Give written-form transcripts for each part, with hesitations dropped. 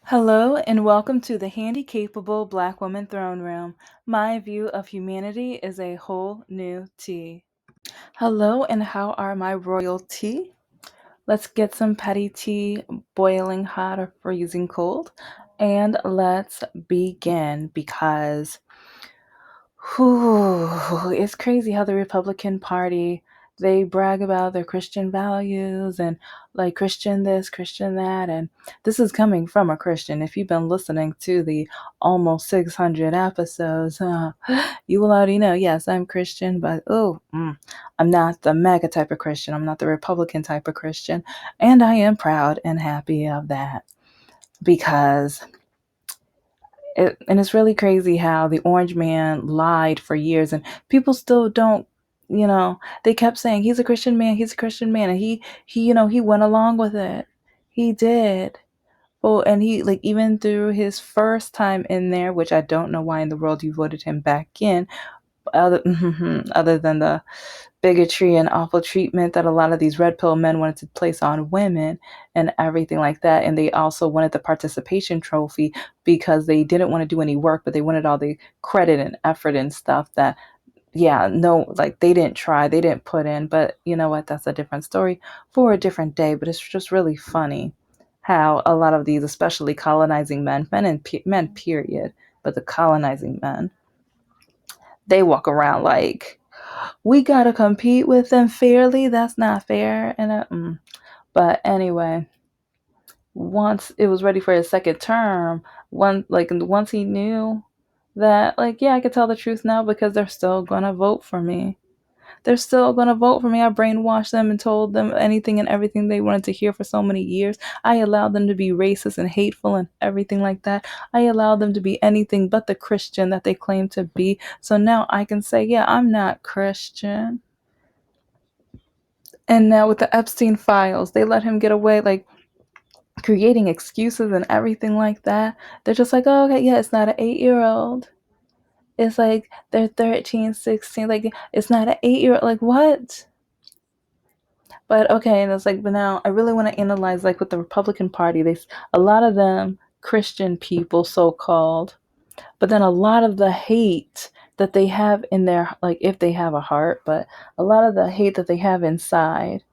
Hello and welcome to the Handicapable Black Woman Throne Room. My view of humanity is a whole new tea. Hello and how are my royalty? Let's get some petty tea boiling hot or freezing cold and let's begin because it's crazy how the Republican Party they brag about their Christian values and like Christian this, Christian that, and this is coming from a Christian. If you've been listening to the almost 600 episodes, you will already know. Yes, I'm Christian, but I'm not the MAGA type of Christian. I'm not the Republican type of Christian, and I am proud and happy of that because and it's really crazy how the orange man lied for years and people still don't, they kept saying he's a Christian man, he's a Christian man, and he went along with it. He did. Well, and he, like, even through his first time in there, which I don't know why in the world you voted him back in, other other than the bigotry and awful treatment that a lot of these red pill men wanted to place on women and everything like that. And they also wanted the participation trophy because they didn't want to do any work, but they wanted all the credit and effort and stuff that, yeah, no, like they didn't try, they didn't put in. But you know what? That's a different story for a different day. But it's just really funny how a lot of these, especially colonizing men, period, but the colonizing men, they walk around like we gotta compete with them fairly. That's not fair. But anyway, once it was ready for his second term, once he knew that, like, yeah, I could tell the truth now because they're still gonna vote for me. They're still gonna vote for me. I brainwashed them and told them anything and everything they wanted to hear for so many years. I allowed them to be racist and hateful and everything like that. I allowed them to be anything but the Christian that they claim to be. So now I can say, yeah, I'm not Christian. And now with the Epstein files, they let him get away, like creating excuses and everything like that. They're just like, oh, okay, yeah, it's not an 8-year old. It's like they're 13, 16. Like, it's not an 8-year old. Like, what? But okay, and it's like, but now I really want to analyze, like, with the Republican Party, a lot of them Christian people, so called, but then a lot of the hate that they have in their, like, if they have a heart, but a lot of the hate that they have inside,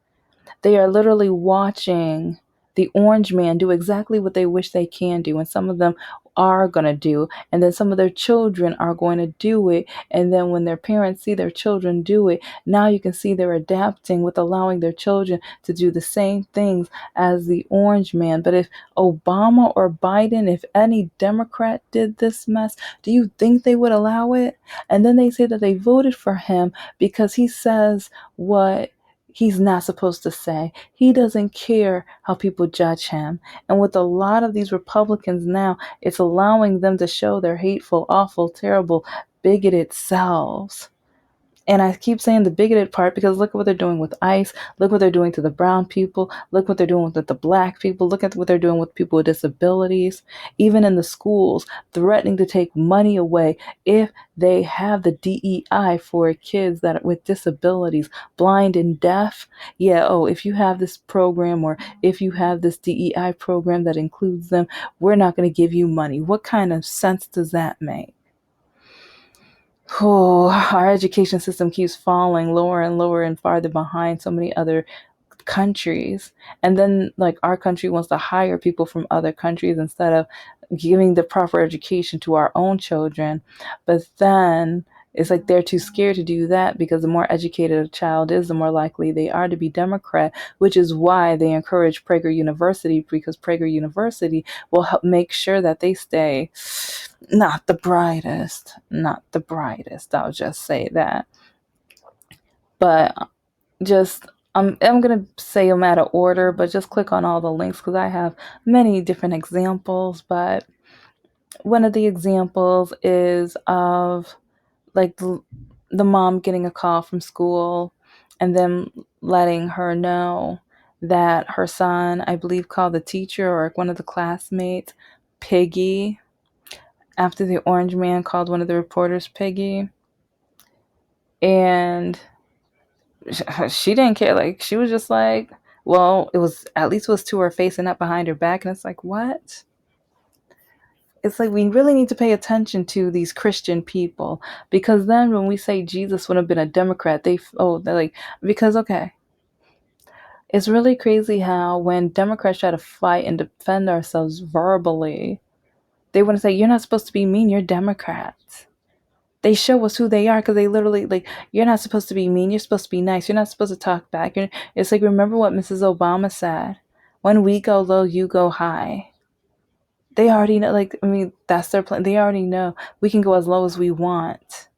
they are literally watching the orange man do exactly what they wish they can do. And some of them are going to do. And then some of their children are going to do it. And then when their parents see their children do it, now you can see they're adapting with allowing their children to do the same things as the orange man. But if Obama or Biden, if any Democrat did this mess, do you think they would allow it? And then they say that they voted for him because he says what he's not supposed to say. He doesn't care how people judge him. And with a lot of these Republicans now, it's allowing them to show their hateful, awful, terrible, bigoted selves. And I keep saying the bigoted part because look at what they're doing with ICE. Look what they're doing to the brown people. Look what they're doing with the black people. Look at what they're doing with people with disabilities. Even in the schools, threatening to take money away if they have the DEI for kids that are with disabilities, blind and deaf. Yeah, oh, if you have this program or if you have this DEI program that includes them, we're not going to give you money. What kind of sense does that make? Oh, our education system keeps falling lower and lower and farther behind so many other countries. And then, like, our country wants to hire people from other countries instead of giving the proper education to our own children. But then it's like they're too scared to do that because the more educated a child is, the more likely they are to be Democrat, which is why they encourage Prager University, because Prager University will help make sure that they stay not the brightest. I'll just say that. But just I'm gonna say them out of order, but just click on all the links because I have many different examples. But one of the examples is of, like, the mom getting a call from school and then letting her know that her son, I believe, called the teacher or one of the classmates Piggy after the orange man called one of the reporters Piggy. And she didn't care. Like, she was just like, well, it was, at least it was to her face and not behind her back. And it's like, what? it's like we really need to pay attention to these Christian people, because then when we say Jesus would have been a Democrat, they're like, because okay, it's really crazy how when Democrats try to fight and defend ourselves verbally, they want to say you're not supposed to be mean, you're Democrats. They show us who they are because they literally like, you're not supposed to be mean, you're supposed to be nice, you're not supposed to talk back. It's like, remember what Mrs. Obama said, when we go low you go high. They already know, like, I mean, that's their plan. They already know we can go as low as we want.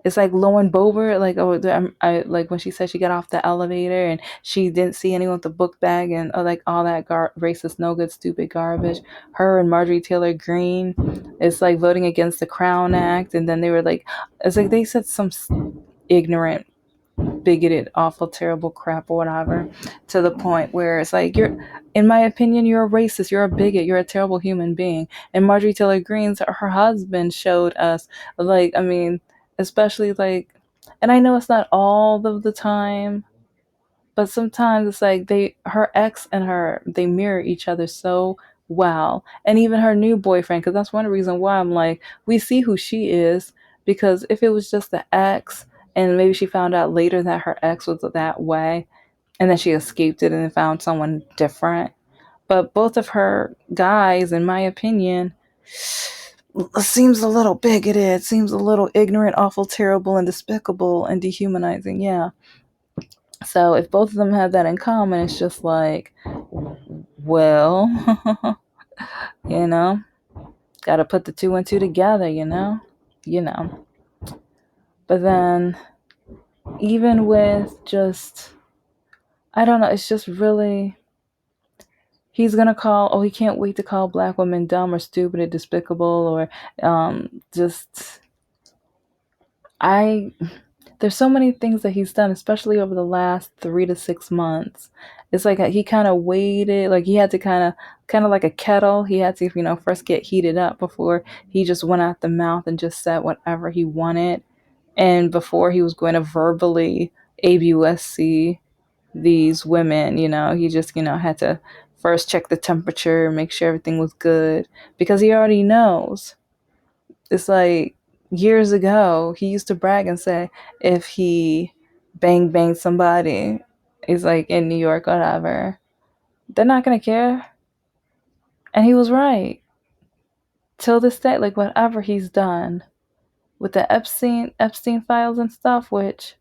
It's like Lauren Boebert, like, oh, I like when she said she got off the elevator and she didn't see anyone with a book bag and like all that racist, no good, stupid garbage. Her and Marjorie Taylor Greene, it's like voting against the Crown Act, and then they were like, it's like they said some ignorant, bigoted, awful, terrible crap or whatever, to the point where it's like, you're, in my opinion, you're a racist, you're a bigot, you're a terrible human being. And Marjorie Taylor Greene's, her husband showed us, like, I mean, especially like, and I know it's not all of the time, but sometimes it's like her ex and her, they mirror each other so well. And even her new boyfriend, because that's one reason why I'm like, we see who she is. Because if it was just the ex, and maybe she found out later that her ex was that way, and then she escaped it and found someone different. But both of her guys, in my opinion, seems a little bigoted, seems a little ignorant, awful, terrible, and despicable and dehumanizing. Yeah. So if both of them have that in common, it's just like, well, you know, got to put the two and two together, you know. But then, even with just, I don't know, it's just really, he's gonna call, oh, he can't wait to call black women dumb or stupid or despicable or just, I there's so many things that he's done, especially over the last 3 to 6 months. It's like he kind of waited, like he had to kind of like a kettle. He had to, first get heated up before he just went out the mouth and just said whatever he wanted. And before he was going to verbally abusc these women, he just, had to first check the temperature, make sure everything was good, because he already knows. It's like years ago, he used to brag and say if he banged somebody, he's like in New York, whatever, they're not gonna care. And he was right. Till this day, like whatever he's done with the Epstein files and stuff, which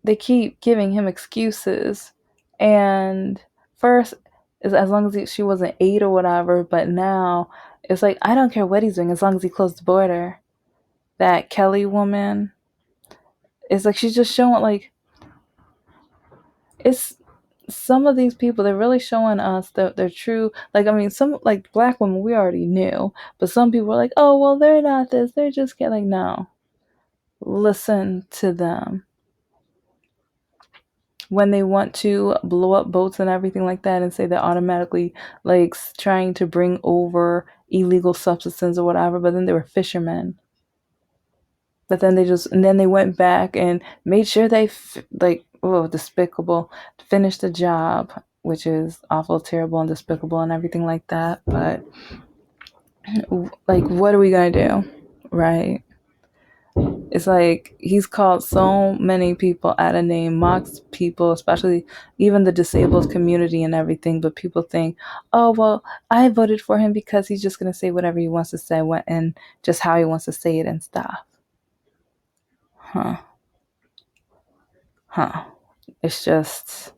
they keep giving him excuses. And first, is as long as she wasn't 8 or whatever, but now it's like, I don't care what he's doing as long as he closed the border. That Kelly woman, it's like she's just showing, like, it's some of these people, they're really showing us that they're true. Like, I mean, some like black women we already knew, but some people are like, oh well, they're not this, they're just getting, like, no, listen to them when they want to blow up boats and everything like that and say they're automatically like trying to bring over illegal substances or whatever, but then they were fishermen. But then they went back and made sure they like, oh, despicable, finished the job, which is awful, terrible, and despicable and everything like that. But like, what are we gonna do, right? It's like he's called so many people out of name, mocks people, especially even the disabled community and everything. But people think, oh well, I voted for him because he's just gonna say whatever he wants to say and just how he wants to say it and stuff. Huh. Huh. It's just,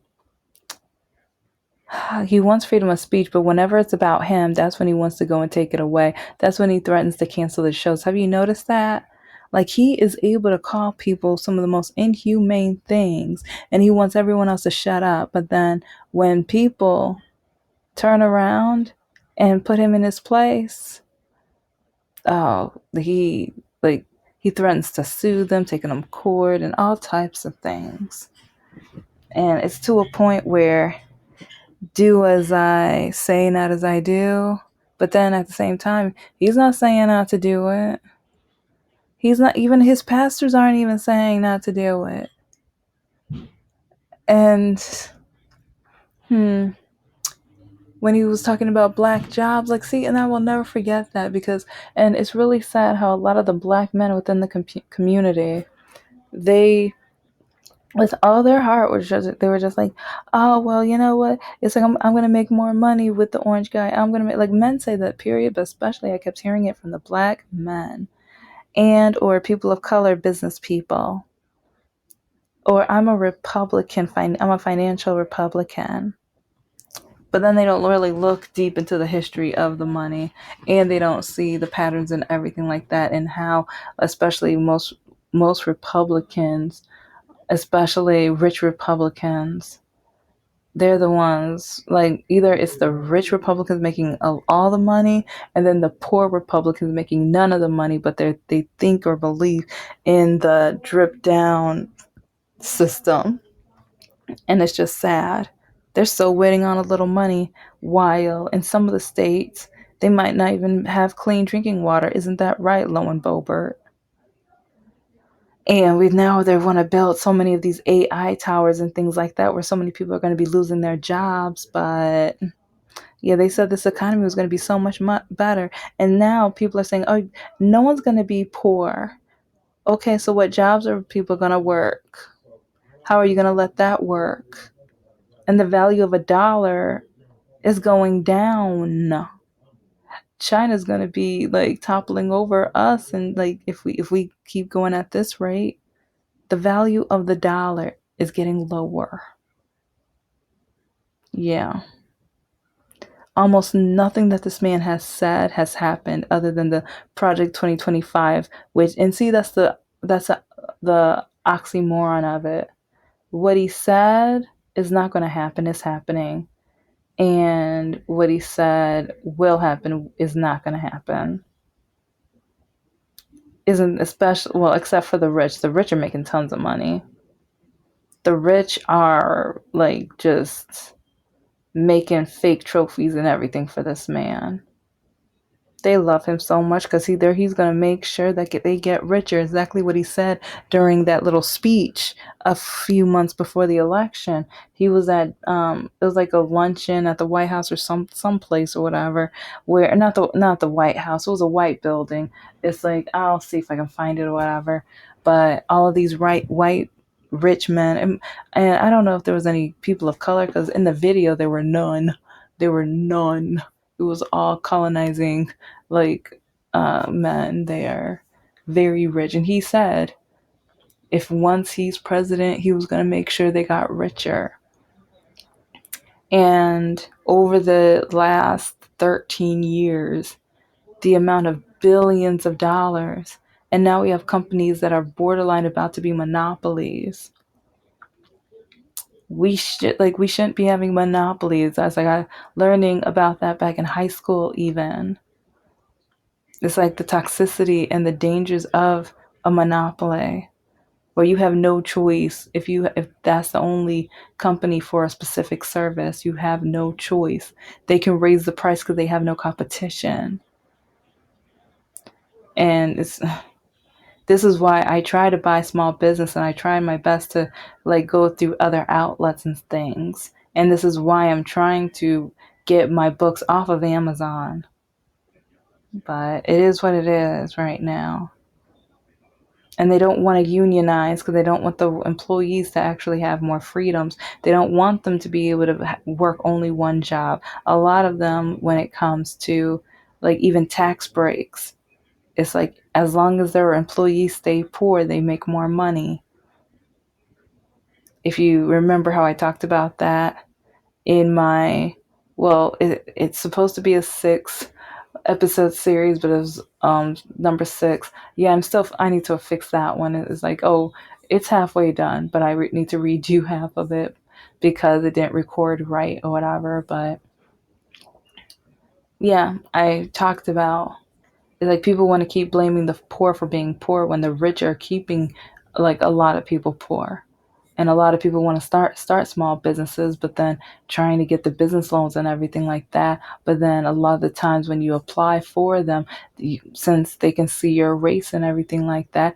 he wants freedom of speech, but whenever it's about him, that's when he wants to go and take it away. That's when he threatens to cancel the shows. Have you noticed that? Like, he is able to call people some of the most inhumane things, and he wants everyone else to shut up. But then when people turn around and put him in his place, oh, he threatens to sue them, taking them to court and all types of things. And it's to a point where, do as I say, not as I do. But then at the same time, he's not saying not to do it. He's not, even his pastors aren't even saying not to do it. And when he was talking about black jobs. Like, see, and I will never forget that because, and it's really sad how a lot of the black men within the community, they, with all their heart, was just, they were just like, oh, well, you know what? It's like, I'm going to make more money with the orange guy. I'm going to make, like, men say that, period, but especially I kept hearing it from the black men and or people of color business people. Or I'm a Republican, I'm a financial Republican. But then they don't really look deep into the history of the money, and they don't see the patterns and everything like that, and how, especially most Republicans, especially rich Republicans, they're the ones, like, either it's the rich Republicans making all the money, and then the poor Republicans making none of the money, but they think or believe in the drip down system. And it's just sad. They're still waiting on a little money, while in some of the states, they might not even have clean drinking water. Isn't that right, Lowen Bobert? And we now they want to build so many of these AI towers and things like that, where so many people are going to be losing their jobs. But yeah, they said this economy was going to be so much better. And now people are saying, oh, no one's going to be poor. Okay, so what jobs are people going to work? How are you going to let that work? And the value of a dollar is going down. China's going to be like toppling over us, and like if we keep going at this rate, the value of the dollar is getting lower. Yeah. Almost nothing that this man has said has happened other than the Project 2025, which, and see, the oxymoron of it. What he said is not going to happen is happening, and what he said will happen is not going to happen. Isn't, especially, well, except for the rich. The rich are making tons of money. The rich are like just making fake trophies and everything for this man. They love him so much because he's going to make sure that they get richer. Exactly what he said during that little speech a few months before the election. He was at it was like a luncheon at the White House or some place or whatever, where not the White House. It was a white building. It's like, I'll see if I can find it or whatever. But all of these white rich men, and I don't know if there was any people of color, because in the video there were none. There were none. It was all colonizing, like, men there, very rich. And he said if once he's president, he was going to make sure they got richer. And over the last 13 years, the amount of billions of dollars, and now we have companies that are borderline about to be monopolies. We shouldn't be having monopolies. As I got learning about that back in high school even. It's like the toxicity and the dangers of a monopoly, where you have no choice. If that's the only company for a specific service, you have no choice. They can raise the price because they have no competition. And this is why I try to buy small business, and I try my best to like go through other outlets and things. And this is why I'm trying to get my books off of Amazon. But it is what it is right now. And they don't want to unionize because they don't want the employees to actually have more freedoms. They don't want them to be able to work only one job. A lot of them, when it comes to like even tax breaks, it's like as long as their employees stay poor, they make more money. If you remember how I talked about that in my, well, it's supposed to be a 6 episode series, but it was number 6. Yeah, I need to fix that one. It's like, oh, it's halfway done, but I need to redo half of it because it didn't record right or whatever. But yeah, I talked about, it's like people want to keep blaming the poor for being poor when the rich are keeping like a lot of people poor. And a lot of people want to start small businesses, but then trying to get the business loans and everything like that. But then a lot of the times when you apply for them, since they can see your race and everything like that,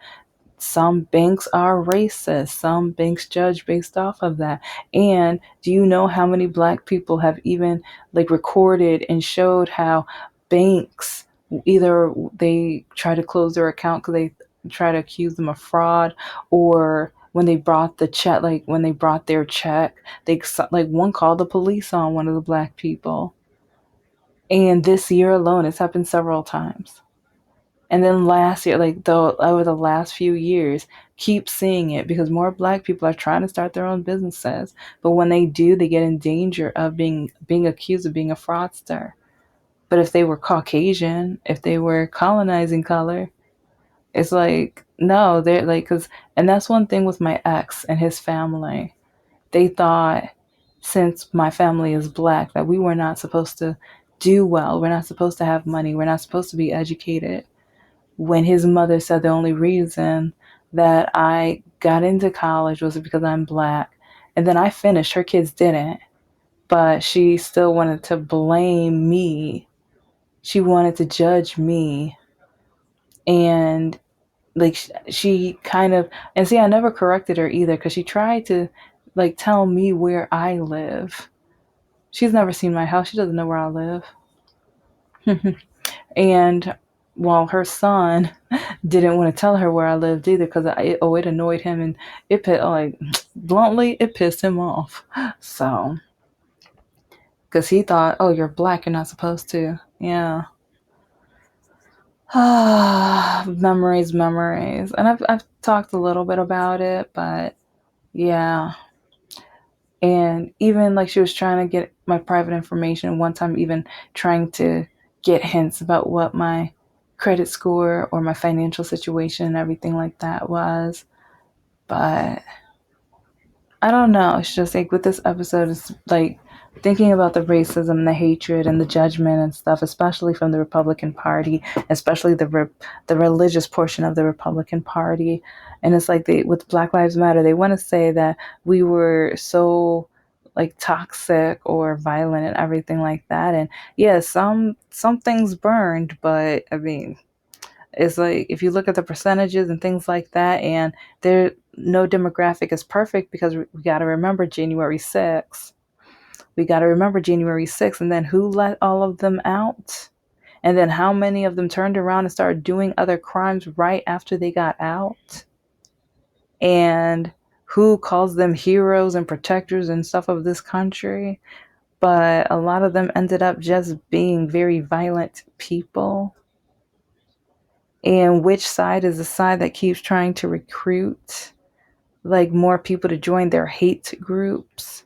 some banks are racist. Some banks judge based off of that. And do you know how many black people have even like recorded and showed how banks either they try to close their account because they try to accuse them of fraud, or when they brought the check, like when they brought their check, they like one called the police on one of the black people. And this year alone, it's happened several times. And then last year, like though over the last few years, keep seeing it because more black people are trying to start their own businesses. But when they do, they get in danger of being accused of being a fraudster. But if they were Caucasian, if they were colonizing color, it's like no, they're like because and that's one thing with my ex and his family. They thought since my family is black that we were not supposed to do well. We're not supposed to have money. We're not supposed to be educated when his mother said the only reason that I got into college was because I'm black. And then I finished, her kids didn't, but she still wanted to blame me. She wanted to judge me. And like she kind of, and see, I never corrected her either because she tried to like tell me where I live. She's never seen my house. She doesn't know where I live. And while her son didn't want to tell her where I lived either because it annoyed him and like bluntly it pissed him off. So because he thought, oh, you're black, you're not supposed to. Yeah. Memories, memories, and I've talked a little bit about it, but yeah. And even like she was trying to get my private information one time, even trying to get hints about what my credit score or my financial situation and everything like that was. But I don't know. It's just like with this episode, it's like thinking about the racism, the hatred, and the judgment and stuff, especially from the Republican Party, especially the religious portion of the Republican Party. And it's like they with Black Lives Matter, they want to say that we were so like toxic or violent and everything like that. And yeah, some things burned, but I mean, it's like if you look at the percentages and things like that, and there no demographic is perfect because we got to remember January 6th. We got to remember January 6th, and then who let all of them out? And then how many of them turned around and started doing other crimes right after they got out? And who calls them heroes and protectors and stuff of this country? But a lot of them ended up just being very violent people. And which side is the side that keeps trying to recruit like more people to join their hate groups?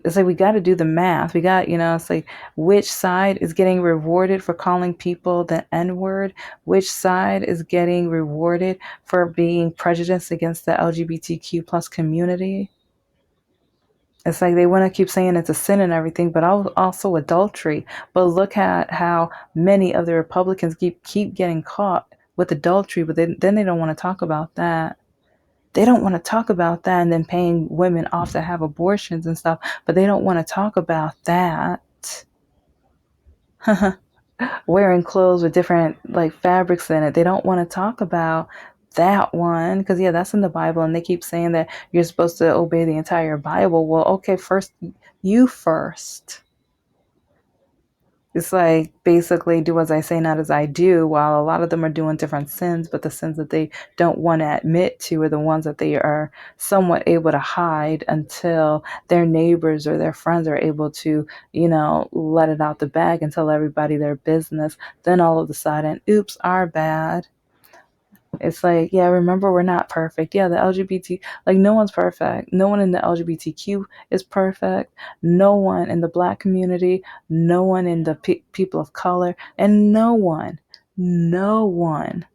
It's like we got to do the math. We got, it's like which side is getting rewarded for calling people the N word? Which side is getting rewarded for being prejudiced against the LGBTQ plus community? It's like they want to keep saying it's a sin and everything, but also adultery. But look at how many of the Republicans keep getting caught with adultery, but then they don't want to talk about that. They don't want to talk about that and then paying women off to have abortions and stuff, but they don't want to talk about that. Wearing clothes with different like fabrics in it. They don't want to talk about that one because yeah, that's in the Bible, and they keep saying that you're supposed to obey the entire Bible. Well, okay, first you first. It's like basically do as I say, not as I do, while a lot of them are doing different sins, but the sins that they don't want to admit to are the ones that they are somewhat able to hide until their neighbors or their friends are able to, let it out the bag and tell everybody their business. Then all of a sudden, oops, our bad. It's like, yeah, remember, we're not perfect. Yeah, the LGBT, like, no one's perfect. No one in the LGBTQ is perfect. No one in the black community, no one in the people of color, and no one in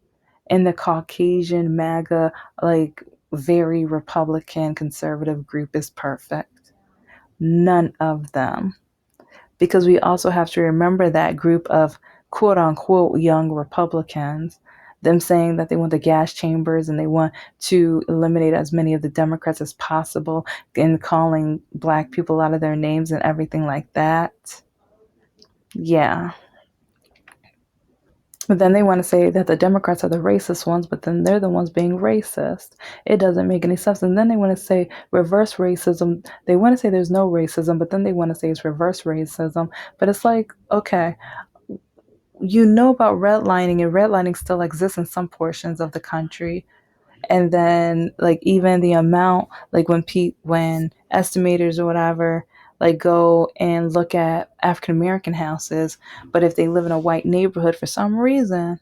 the Caucasian, MAGA, like, very Republican conservative group is perfect. None of them, because we also have to remember that group of quote unquote young Republicans, them saying that they want the gas chambers and they want to eliminate as many of the Democrats as possible and calling black people out of their names and everything like that. Yeah. But then they want to say that the Democrats are the racist ones, but then they're the ones being racist. It doesn't make any sense. And then they want to say reverse racism. They want to say there's no racism, but then they want to say it's reverse racism. But it's like, okay, you know about redlining, and redlining still exists in some portions of the country. And then like even the amount, like when estimators or whatever like go and look at African American houses, but if they live in a white neighborhood for some reason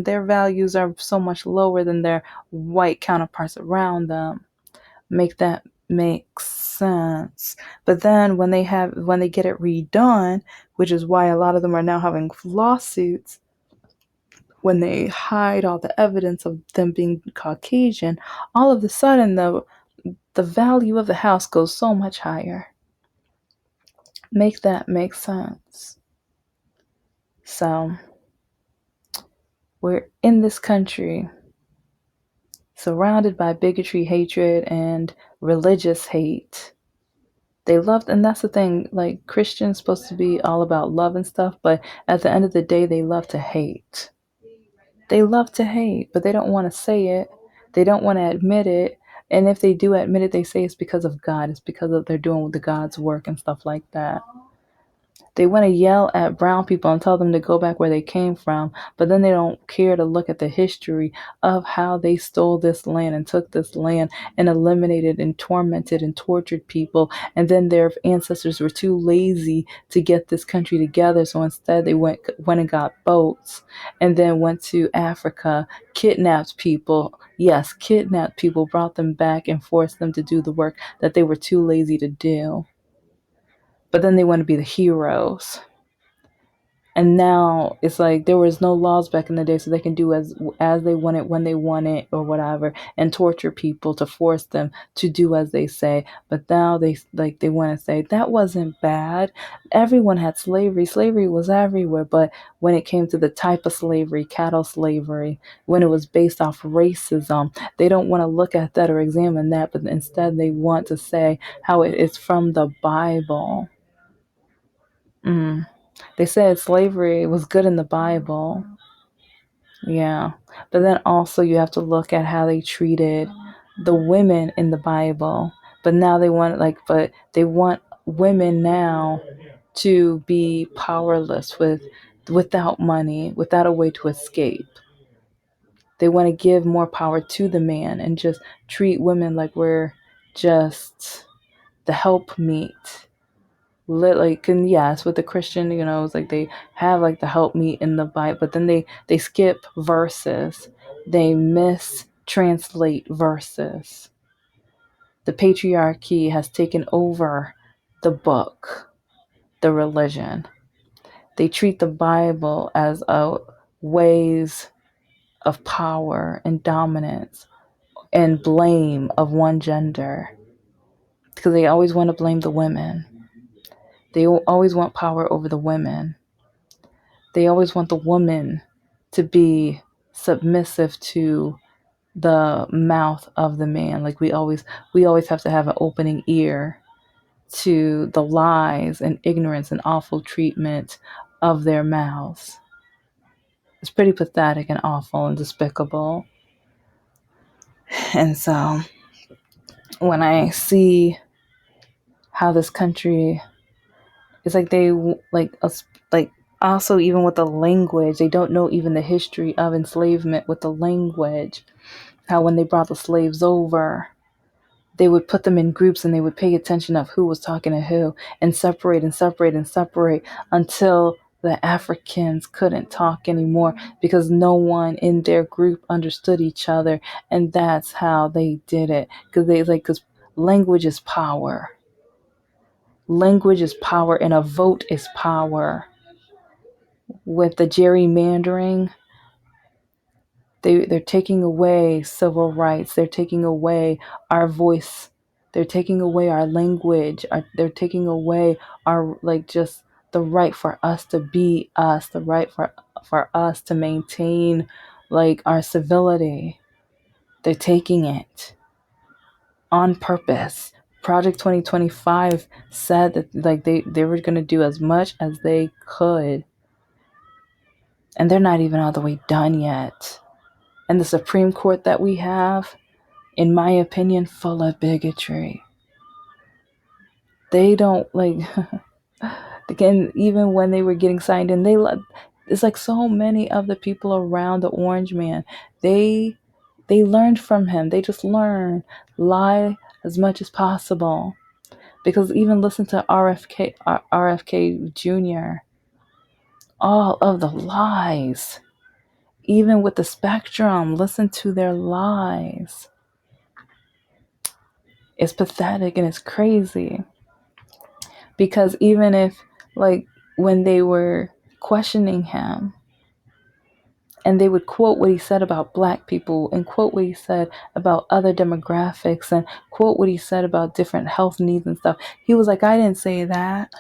their values are so much lower than their white counterparts around them. Make that make sense? But then when they get it redone, which is why a lot of them are now having lawsuits, when they hide all the evidence of them being Caucasian, all of a sudden the value of the house goes so much higher. Make that make sense? So we're in this country surrounded by bigotry, hatred, and religious hate. They love, and that's the thing, like Christians supposed to be all about love and stuff, but at the end of the day, they love to hate. They love to hate, but they don't want to say it. They don't want to admit it. And if they do admit it, they say it's because of God. It's because of they're doing the God's work and stuff like that. They want to yell at brown people and tell them to go back where they came from, but then they don't care to look at the history of how they stole this land and took this land and eliminated and tormented and tortured people. And then their ancestors were too lazy to get this country together, so instead they went and got boats and then went to Africa, kidnapped people. Yes, kidnapped people, brought them back and forced them to do the work that they were too lazy to do. But then they want to be the heroes. And now it's like there was no laws back in the day, so they can do as they want it, when they want it, or whatever, and torture people to force them to do as they say. But now they want to say that wasn't bad. Everyone had slavery. Slavery was everywhere. But when it came to the type of slavery, cattle slavery, when it was based off racism, they don't want to look at that or examine that, but instead they want to say how it is from the Bible. They said slavery was good in the Bible. Yeah. But then also you have to look at how they treated the women in the Bible. But now but they want women now to be powerless without money, without a way to escape. They want to give more power to the man and just treat women like we're just the helpmeet. Like, and yes, with the Christian, it's like they have like the help me in the Bible, but then they skip verses. They mistranslate verses. The patriarchy has taken over the book, the religion. They treat the Bible as a ways of power and dominance and blame of one gender, because they always want to blame the women. They always want power over the women. They always want the woman to be submissive to the mouth of the man. Like we always have to have an opening ear to the lies and ignorance and awful treatment of their mouths. It's pretty pathetic and awful and despicable. And so when I see how this country is, like they like us, like also even with the language, they don't know even the history of enslavement with the language. How when they brought the slaves over, they would put them in groups and they would pay attention of who was talking to who and separate and separate and separate until the Africans couldn't talk anymore because no one in their group understood each other. And that's how they did it. Because language is power. Language is power and a vote is power. With the gerrymandering, they're taking away civil rights. They're taking away our voice. They're taking away our language. They're taking away our, like, just the right for us to be us, the right for us to maintain like our civility. They're taking it on purpose. Project 2025 said that like they were going to do as much as they could And they're not even all the way done yet. And the Supreme Court that we have, in my opinion, full of bigotry. They don't like, again, even when they were getting signed in, it's like so many of the people around the Orange Man, they learned from him. They just learn, lie as much as possible. Because even listen to RFK Jr., all of the lies. Even with the spectrum, listen to their lies. It's pathetic and it's crazy. Because even if, like, when they were questioning him, and they would quote what he said about black people and quote what he said about other demographics and quote what he said about different health needs and stuff, he was like, I didn't say that.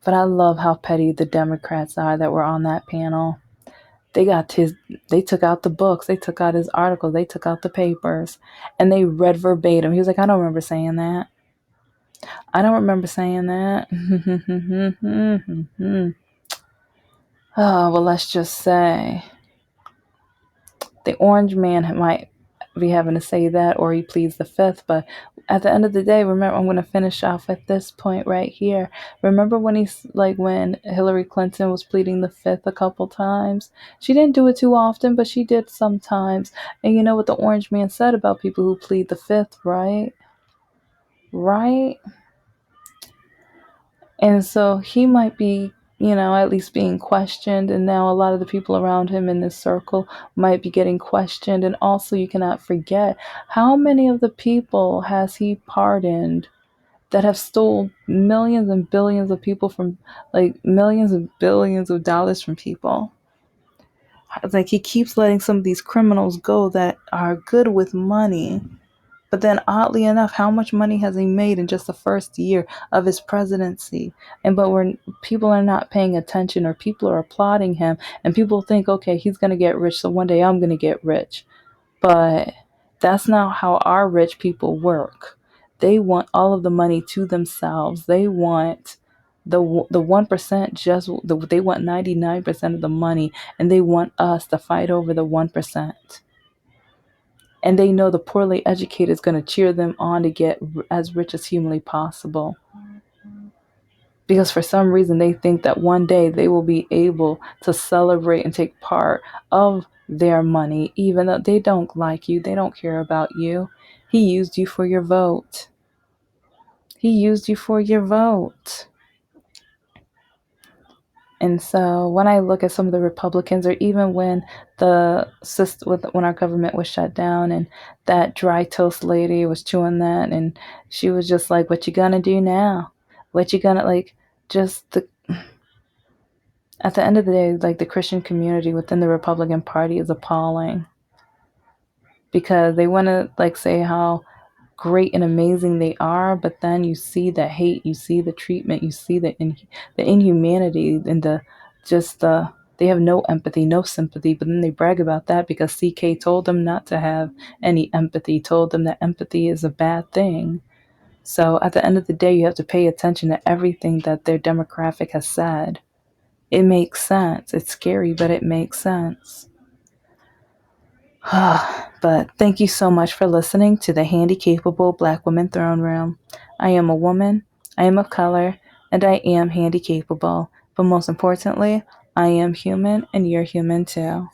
But I love how petty the Democrats are that were on that panel. They took out the books, they took out his articles, they took out the papers, and they read verbatim. He was like, I don't remember saying that. I don't remember saying that. Oh, well, let's just say the Orange Man might be having to say that, or he pleads the fifth. But at the end of the day, remember, I'm going to finish off at this point right here. Remember when Hillary Clinton was pleading the fifth a couple times? She didn't do it too often, but she did sometimes. And you know what the Orange Man said about people who plead the fifth, right? Right? And so he might be, at least being questioned. And now a lot of the people around him in this circle might be getting questioned. And also, you cannot forget, how many of the people has he pardoned that have stole millions and billions of people from, like, millions and billions of dollars from people? Like, he keeps letting some of these criminals go that are good with money. But then, oddly enough, how much money has he made in just the first year of his presidency? When people are not paying attention, or people are applauding him, and people think, okay, he's going to get rich, so one day I'm going to get rich. But that's not how our rich people work. They want all of the money to themselves. They want the 1%, they want 99% of the money, and they want us to fight over the 1%. And they know the poorly educated is going to cheer them on to get as rich as humanly possible. Because for some reason they think that one day they will be able to celebrate and take part of their money, even though they don't like you, they don't care about you. He used you for your vote. He used you for your vote. And so when I look at some of the Republicans, or even when when our government was shut down, and that dry toast lady was chewing that, and she was just like, "What you gonna do now? What you gonna like?" At the end of the day, like, the Christian community within the Republican Party is appalling, because they want to, like, say how great and amazing they are, but then you see the hate, you see the treatment, you see the inhumanity, and they have no empathy, no sympathy. But then they brag about that because CK told them not to have any empathy, told them that empathy is a bad thing. So at the end of the day, you have to pay attention to everything that their demographic has said. It makes sense. It's scary, but it makes sense. But thank you so much for listening to the Handicapable Black Women Throne Room. I am a woman, I am of color, and I am handicapable. But most importantly, I am human, and you're human too.